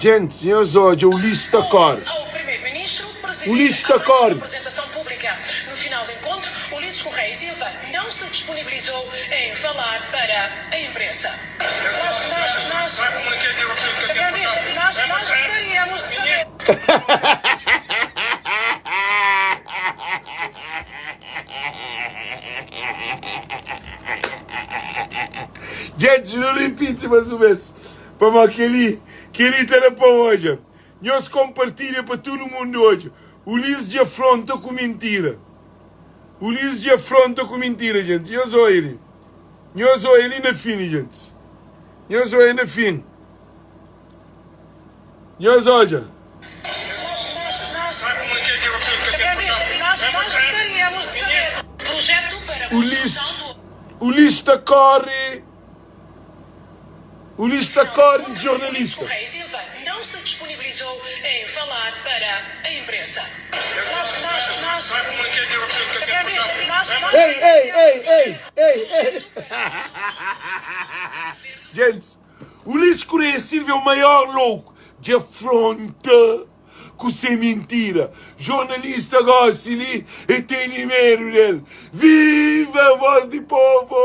Gente, senhores, hoje o Ulisses da Cor. Ao primeiro-ministro, Ulisses da Cor. apresentação pública. No final do encontro, Ulisses Correia Silva não se disponibilizou em falar para a imprensa. Nós gostaríamos de saber. Gente, não repite mais uma vez. Para mal que ele está para hoje. Nós compartilha para todo mundo hoje. Ulisses de afronta com mentira. Ulisses de afronta com mentira, gente. Eu sou ele. Eu sou ele na fim, gente. Eu sou ele na fim. Eu sou hoje. Nós gostaríamos de saber. Projeto para a Ulisses da Corre. Ulisses da Corre, jornalista. Correia Silva não se disponibilizou em falar para a imprensa. Ei. Gente, Ulisses Correia Silva é o maior louco de afronta com sem mentira. Jornalista gosta-lhe e tem número dele. Viva a voz do povo!